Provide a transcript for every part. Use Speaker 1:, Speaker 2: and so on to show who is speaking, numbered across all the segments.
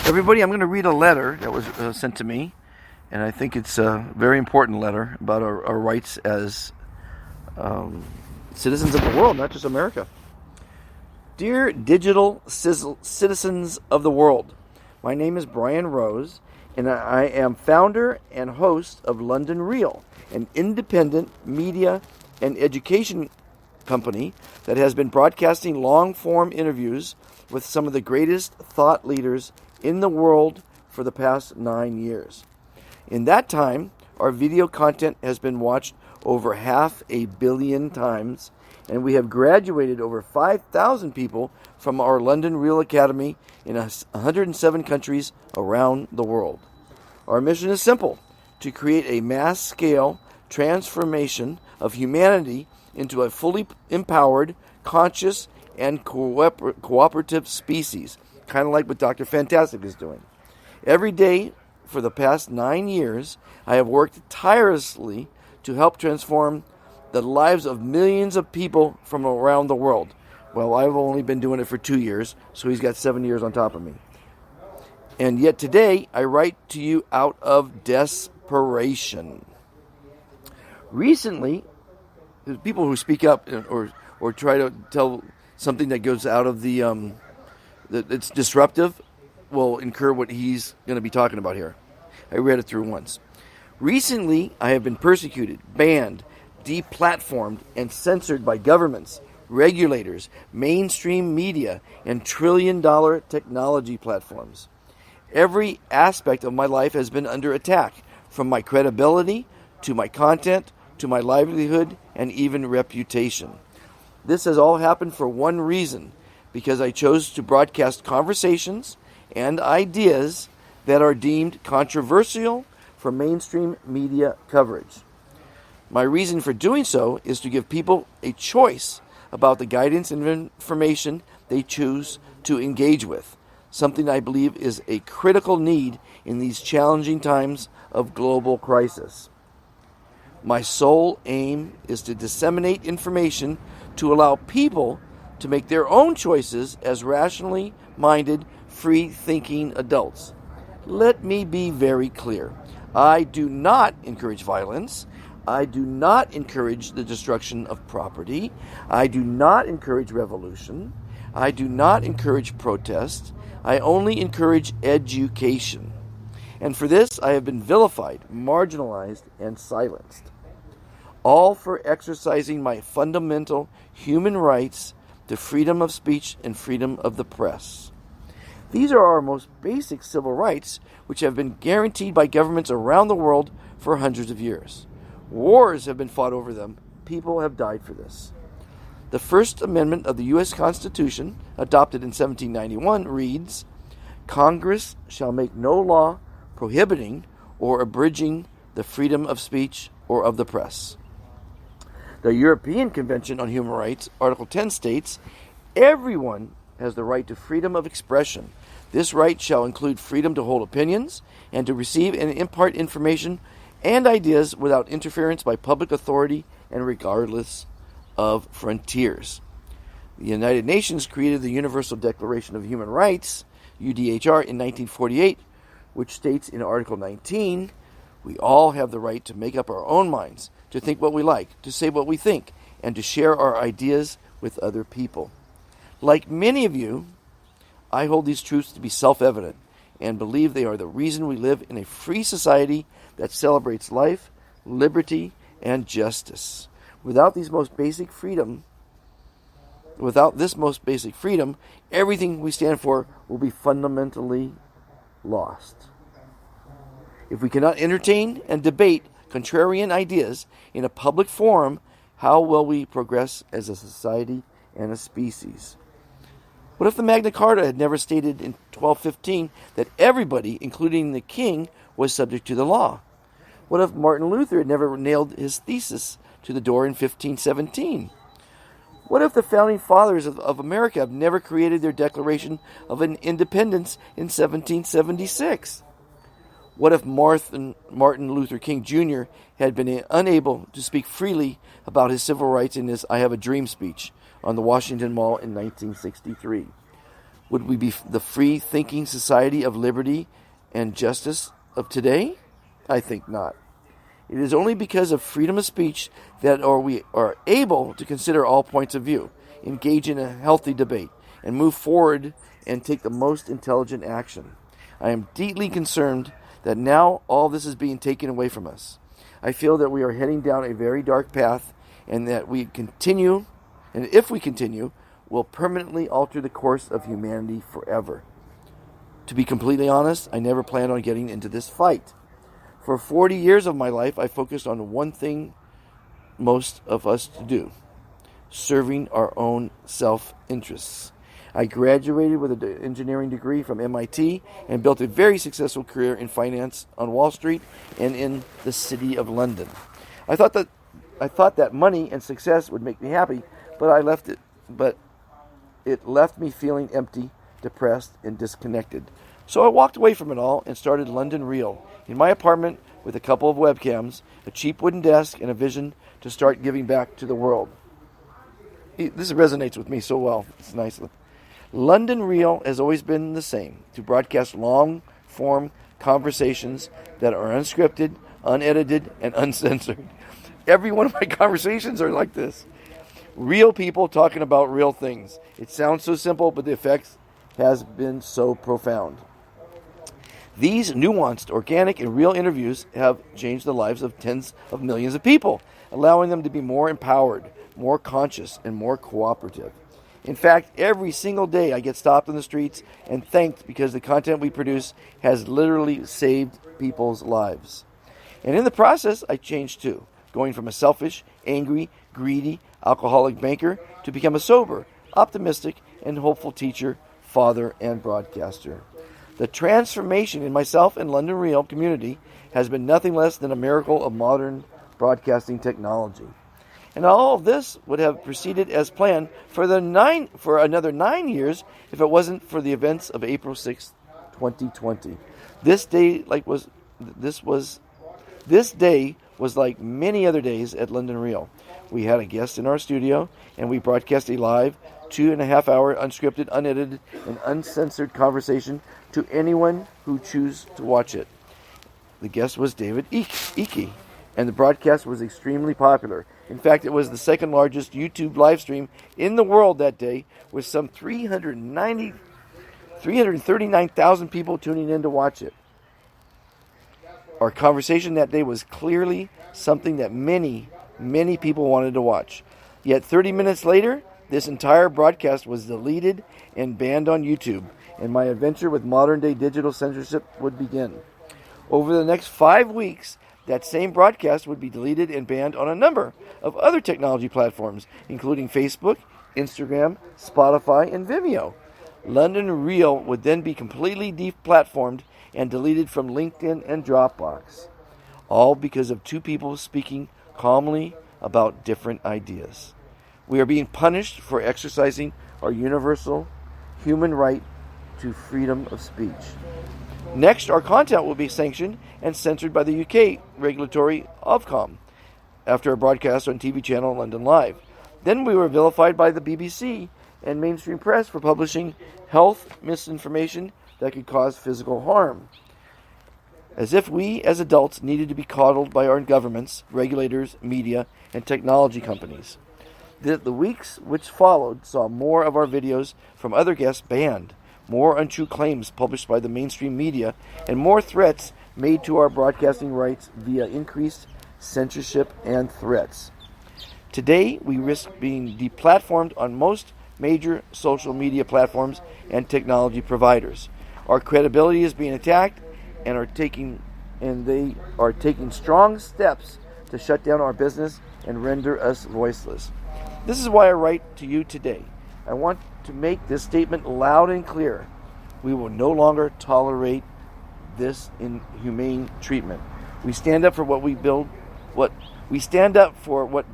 Speaker 1: Everybody, I'm going to read a letter that was sent to me, and I think it's a very important letter about our rights as citizens of the world, not just America. Dear digital citizens of the world, my name is Brian Rose, and I am founder and host of London Real, an independent media and education company that has been broadcasting long-form interviews with some of the greatest thought leaders in the world for the past 9 years. In that time, our video content has been watched over 500 million times, and we have graduated over 5,000 people from our London Real Academy in 107 countries around the world. Our mission is simple: to create a mass-scale transformation of humanity into a fully empowered, conscious, and cooperative species, kind of like what Dr. Fantastic is doing. Every day for the past 9 years, I have worked tirelessly to help transform the lives of millions of people from around the world. Well, I've only been doing it for 2 years, so he's got 7 years on top of me. And yet today, I write to you out of desperation. Recently, people who speak up or try to tell something that goes out of that's disruptive will incur what he's going to be talking about here. I read it through once. Recently, I have been persecuted, banned, deplatformed, and censored by governments, regulators, mainstream media, and trillion-dollar technology platforms. Every aspect of my life has been under attack, from my credibility to my content to my livelihood and even reputation. This has all happened for one reason: because I chose to broadcast conversations and ideas that are deemed controversial for mainstream media coverage. My reason for doing so is to give people a choice about the guidance and information they choose to engage with, something I believe is a critical need in these challenging times of global crisis. My sole aim is to disseminate information to allow people to make their own choices as rationally minded, free-thinking adults. Let me be very clear. I do not encourage violence. I do not encourage the destruction of property. I do not encourage revolution. I do not encourage protest. I only encourage education. And for this, I have been vilified, marginalized, and silenced. All for exercising my fundamental human rights to freedom of speech and freedom of the press. These are our most basic civil rights, which have been guaranteed by governments around the world for hundreds of years. Wars have been fought over them. People have died for this. The First Amendment of the U.S. Constitution, adopted in 1791, reads, "Congress shall make no law prohibiting or abridging the freedom of speech or of the press." The European Convention on Human Rights, Article 10 states, "Everyone has the right to freedom of expression. This right shall include freedom to hold opinions and to receive and impart information and ideas without interference by public authority and regardless of frontiers." The United Nations created the Universal Declaration of Human Rights, UDHR, in 1948, which states in Article 19, "We all have the right to make up our own minds, to think what we like, to say what we think, and to share our ideas with other people." Like many of you, I hold these truths to be self-evident and believe they are the reason we live in a free society that celebrates life, liberty, and justice. Without this most basic freedom, everything we stand for will be fundamentally lost. If we cannot entertain and debate contrarian ideas in a public forum, how will we progress as a society and a species? What if the Magna Carta had never stated in 1215 that everybody, including the king, was subject to the law? What if Martin Luther had never nailed his thesis to the door in 1517? What if the founding fathers of America have never created their Declaration of Independence in 1776? What if Martin Luther King Jr. had been unable to speak freely about his civil rights in his "I Have a Dream" speech on the Washington Mall in 1963? Would we be the free-thinking society of liberty and justice of today? I think not. It is only because of freedom of speech that we are able to consider all points of view, engage in a healthy debate, and move forward and take the most intelligent action. I am deeply concerned that now all this is being taken away from us. I feel that we are heading down a very dark path, and that if we continue, will permanently alter the course of humanity forever. To be completely honest, I never planned on getting into this fight. For 40 years of my life, I focused on one thing most of us do: serving our own self-interests. I graduated with an engineering degree from MIT and built a very successful career in finance on Wall Street and in the City of London. I thought that money and success would make me happy, but it left me feeling empty, depressed, and disconnected. So I walked away from it all and started London Real in my apartment with a couple of webcams, a cheap wooden desk, and a vision to start giving back to the world. This resonates with me so well. It's nice. London Real has always been the same: to broadcast long-form conversations that are unscripted, unedited, and uncensored. Every one of my conversations are like this. Real people talking about real things. It sounds so simple, but the effect has been so profound. These nuanced, organic, and real interviews have changed the lives of tens of millions of people, allowing them to be more empowered, more conscious, and more cooperative. In fact, every single day I get stopped on the streets and thanked because the content we produce has literally saved people's lives. And in the process, I changed too, going from a selfish, angry, greedy, alcoholic banker to become a sober, optimistic, and hopeful teacher, father, and broadcaster. The transformation in myself and London Real community has been nothing less than a miracle of modern broadcasting technology. And all of this would have proceeded as planned for another 9 years if it wasn't for the events of April 6th, 2020. This day was like many other days at London Real. We had a guest in our studio, and we broadcast a live 2.5-hour unscripted, unedited, and uncensored conversation to anyone who chooses to watch it. The guest was David Icke, and the broadcast was extremely popular. In fact, it was the second largest YouTube live stream in the world that day, with some 339,000 people tuning in to watch it. Our conversation that day was clearly something that many people wanted to watch. Yet 30 minutes later, this entire broadcast was deleted and banned on YouTube, and my adventure with modern-day digital censorship would begin. Over the next 5 weeks, that same broadcast would be deleted and banned on a number of other technology platforms, including Facebook, Instagram, Spotify, and Vimeo. London Real would then be completely deplatformed and deleted from LinkedIn and Dropbox, all because of two people speaking calmly about different ideas. We are being punished for exercising our universal human right to freedom of speech. Next, our content will be sanctioned and censored by the UK regulatory Ofcom after a broadcast on TV channel London Live. Then we were vilified by the BBC and mainstream press for publishing health misinformation that could cause physical harm. As if we, as adults, needed to be coddled by our governments, regulators, media, and technology companies. The weeks which followed saw more of our videos from other guests banned, more untrue claims published by the mainstream media, and more threats made to our broadcasting rights via increased censorship and threats. Today, we risk being deplatformed on most major social media platforms and technology providers. Our credibility is being attacked, and they are taking strong steps to shut down our business and render us voiceless. This is why I write to you today. I want to make this statement loud and clear. We will no longer tolerate this inhumane treatment. We stand up for what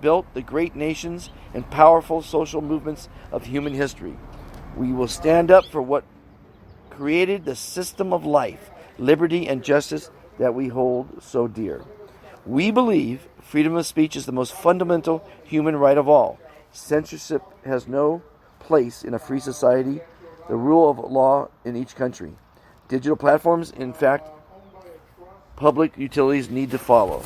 Speaker 1: built the great nations and powerful social movements of human history. We will stand up for what created the system of life, liberty, and justice that we hold so dear. We believe freedom of speech is the most fundamental human right of all. Censorship has no place in a free society. the rule of law in each country. Digital platforms, in fact, public utilities need to follow.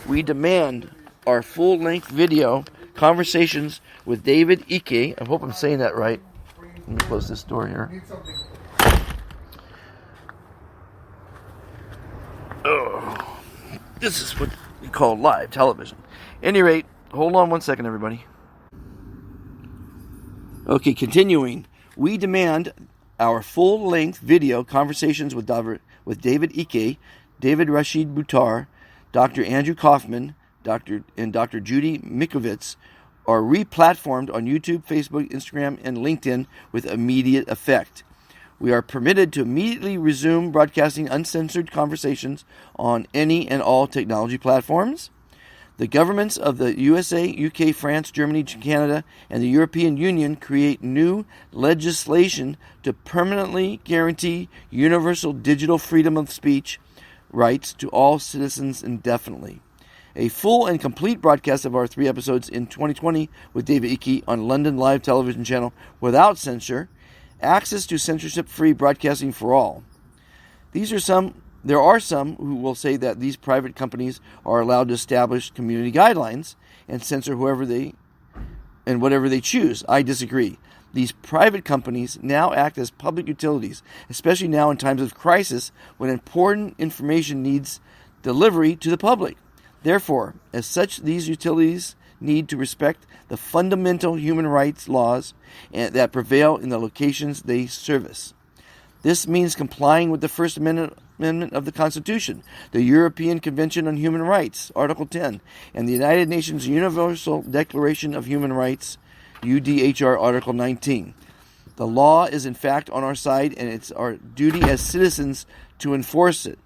Speaker 1: We demand our full-length video conversations with David Icke. I hope I'm saying that right. Let me close this door here. Oh, this is what we call live television. At any rate, hold on one second, everybody. Okay, continuing. We demand our full-length video conversations with David Icke, David Rashid Buttar, Dr. Andrew Kaufman, Dr. Judy Mikovits are re-platformed on YouTube, Facebook, Instagram, and LinkedIn with immediate effect. We are permitted to immediately resume broadcasting uncensored conversations on any and all technology platforms. The governments of the USA, UK, France, Germany, Canada, and the European Union create new legislation to permanently guarantee universal digital freedom of speech rights to all citizens indefinitely. A full and complete broadcast of our 3 episodes in 2020 with David Icke on London Live television channel without censure, access to censorship-free broadcasting for all. There are some who will say that these private companies are allowed to establish community guidelines and censor whatever they choose. I disagree. These private companies now act as public utilities, especially now in times of crisis when important information needs delivery to the public. Therefore, as such, these utilities need to respect the fundamental human rights laws that prevail in the locations they service. This means complying with the First Amendment of the Constitution, the European Convention on Human Rights, Article 10, and the United Nations Universal Declaration of Human Rights, UDHR, Article 19. The law is in fact on our side, and it's our duty as citizens to enforce it.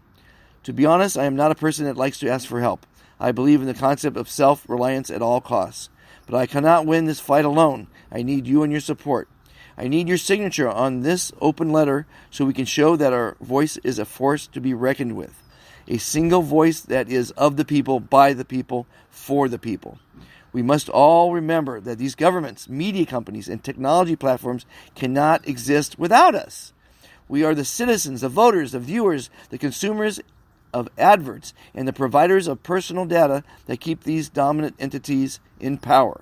Speaker 1: To be honest, I am not a person that likes to ask for help. I believe in the concept of self-reliance at all costs. But I cannot win this fight alone. I need you and your support. I need your signature on this open letter so we can show that our voice is a force to be reckoned with. A single voice that is of the people, by the people, for the people. We must all remember that these governments, media companies, and technology platforms cannot exist without us. We are the citizens, the voters, the viewers, the consumers of adverts, and the providers of personal data that keep these dominant entities in power.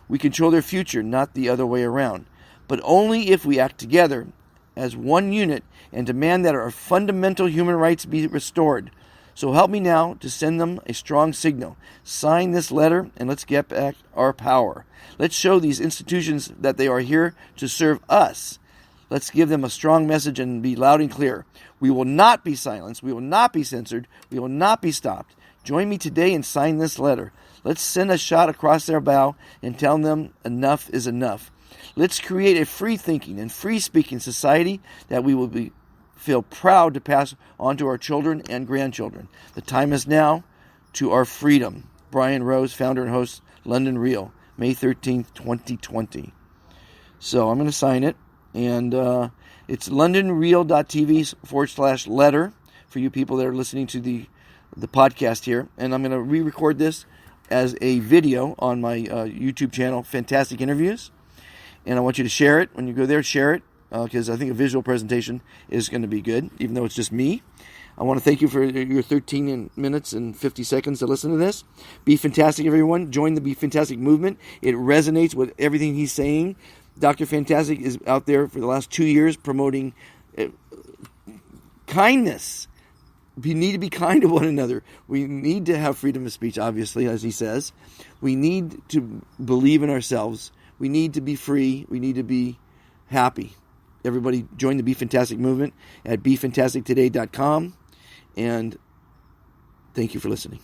Speaker 1: We control their future, not the other way around. But only if we act together as one unit and demand that our fundamental human rights be restored. So help me now to send them a strong signal. Sign this letter and let's get back our power. Let's show these institutions that they are here to serve us. Let's give them a strong message and be loud and clear. We will not be silenced. We will not be censored. We will not be stopped. Join me today and sign this letter. Let's send a shot across their bow and tell them enough is enough. Let's create a free-thinking and free-speaking society that we will feel proud to pass on to our children and grandchildren. The time is now to our freedom. Brian Rose, founder and host, London Real, May 13th, 2020. So I'm going to sign it, and it's londonreal.tv/letter for you people that are listening to the podcast here. And I'm going to re-record this as a video on my YouTube channel, Fantastic Interviews. And I want you to share it. When you go there, share it, because I think a visual presentation is going to be good, even though it's just me. I want to thank you for your 13 minutes and 50 seconds to listen to this. Be fantastic, everyone. Join the Be Fantastic movement. It resonates with everything he's saying. Dr. Fantastic is out there for the last 2 years promoting kindness. We need to be kind to one another. We need to have freedom of speech, obviously, as he says. We need to believe in ourselves. We need to be free. We need to be happy. Everybody join the Be Fantastic movement at befantastictoday.com. And thank you for listening.